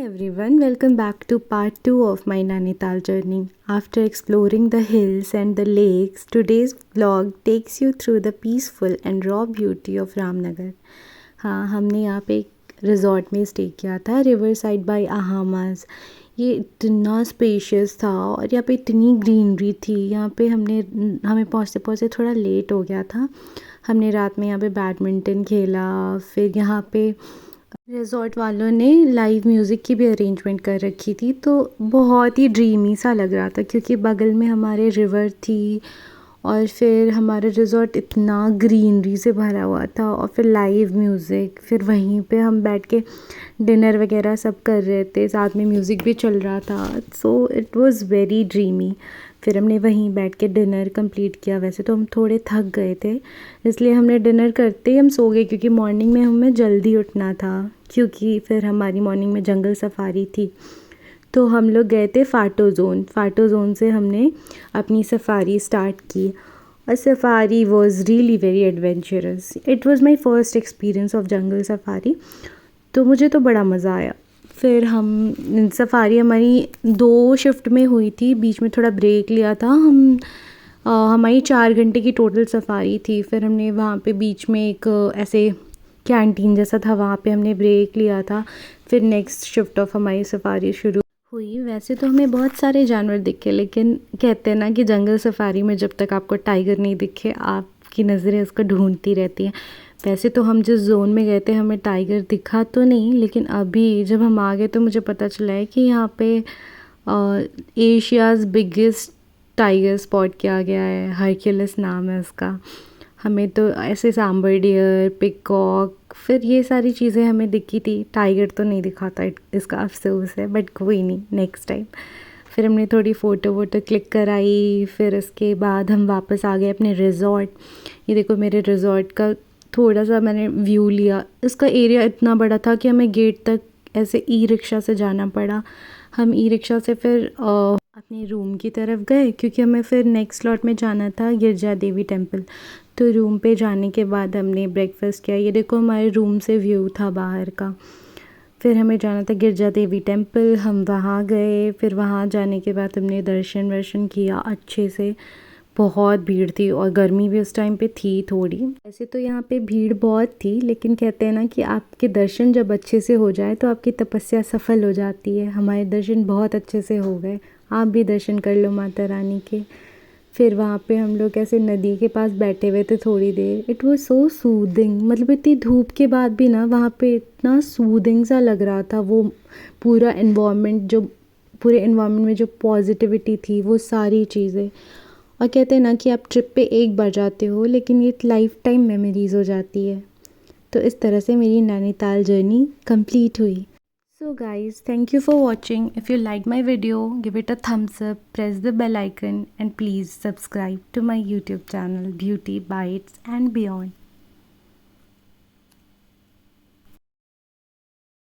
everyone, welcome back to part 2 of my Nainital journey. After exploring the hills and the lakes, today's vlog takes you through the peaceful and raw beauty of Ramnagar. हाँ, हमने यहाँ पे एक resort में stay किया था, river side by आहामास। ये इतना स्पेशियस था और यहाँ पे इतनी ग्रीनरी थी। यहाँ पे हमें पहुँचते पहुँचते थोड़ा लेट हो गया था। हमने रात में यहाँ पे बैडमिंटन खेला, फिर यहाँ पे रिज़ॉर्ट वालों ने लाइव म्यूज़िक की भी अरेंजमेंट कर रखी थी, तो बहुत ही ड्रीमी सा लग रहा था क्योंकि बगल में हमारे रिवर थी और फिर हमारा रिज़ॉर्ट इतना ग्रीनरी से भरा हुआ था और फिर लाइव म्यूज़िक, फिर वहीं पे हम बैठ के डिनर वगैरह सब कर रहे थे, साथ में म्यूज़िक भी चल रहा था। So it was very dreamy. फिर हमने वहीं बैठ के डिनर कंप्लीट किया। वैसे तो हम थोड़े थक गए थे, इसलिए हमने डिनर करते ही हम सो गए क्योंकि मॉर्निंग में हमें जल्दी उठना था, क्योंकि फिर हमारी मॉर्निंग में जंगल सफारी थी। तो हम लोग गए थे फाटो ज़ोन से हमने अपनी सफारी स्टार्ट की और safari was really very adventurous. It was my first experience of jungle safari, तो मुझे तो बड़ा मज़ा आया। फिर हम सफारी हमारी 2 शिफ्ट में हुई थी, बीच में थोड़ा ब्रेक लिया था। हमारी 4 घंटे की टोटल सफारी थी। फिर हमने वहाँ पे बीच में एक ऐसे कैंटीन जैसा था, वहाँ पे हमने ब्रेक लिया था। फिर नेक्स्ट शिफ्ट ऑफ हमारी सफारी शुरू हुई। वैसे तो हमें बहुत सारे जानवर दिखे, लेकिन कहते हैं ना कि जंगल सफारी में जब तक आपको टाइगर नहीं दिखे, आपकी नज़रें उसको ढूंढती रहती हैं। वैसे तो हम जिस जोन में गए थे हमें टाइगर दिखा तो नहीं, लेकिन अभी जब हम आ गए तो मुझे पता चला है कि यहाँ पे एशियाज़ बिगेस्ट टाइगर स्पॉट किया गया है, हरक्यूलिस नाम है उसका। हमें तो ऐसे सांबर डियर, पिकॉक, फिर ये सारी चीज़ें हमें दिखी थी, टाइगर तो नहीं दिखा था, इसका अफसोस है, बट कोई नहीं, नेक्स्ट टाइम। फिर हमने थोड़ी फ़ोटो वोटो क्लिक कराई, फिर उसके बाद हम वापस आ गए अपने रिज़ॉर्ट। ये देखो मेरे रिज़ॉर्ट का थोड़ा सा मैंने व्यू लिया। इसका एरिया इतना बड़ा था कि हमें गेट तक ऐसे ई रिक्शा से जाना पड़ा। हम ई रिक्शा से फिर अपने रूम की तरफ गए क्योंकि हमें फिर नेक्स्ट स्लॉट में जाना था गिरजा देवी टेम्पल। तो रूम पे जाने के बाद हमने ब्रेकफास्ट किया। ये देखो हमारे रूम से व्यू था बाहर का। फिर हमें जाना था गिरजा देवी टेम्पल, हम वहाँ गए। फिर वहाँ जाने के बाद हमने दर्शन वर्शन किया अच्छे से। बहुत भीड़ थी और गर्मी भी उस टाइम पे थी थोड़ी। वैसे तो यहाँ पे भीड़ बहुत थी, लेकिन कहते हैं ना कि आपके दर्शन जब अच्छे से हो जाए तो आपकी तपस्या सफल हो जाती है। हमारे दर्शन बहुत अच्छे से हो गए। आप भी दर्शन कर लो माता रानी के। फिर वहाँ पे हम लोग ऐसे नदी के पास बैठे हुए थे थोड़ी देर। इट वाज सो सूदिंग, मतलब इतनी धूप के बाद भी ना वहाँ पे इतना सूदिंग सा लग रहा था। वो पूरा पूरे इन्वायरमेंट में जो पॉजिटिविटी थी, वो सारी चीज़ें। और कहते हैं ना कि आप ट्रिप पे एक बार जाते हो, लेकिन ये लाइफ टाइम मेमोरीज हो जाती है। तो इस तरह से मेरी नैनीताल जर्नी कंप्लीट हुई। So guys, thank you for watching. If you liked my video, give it a thumbs up, press the bell icon and please subscribe to my YouTube channel Beauty Bites and Beyond.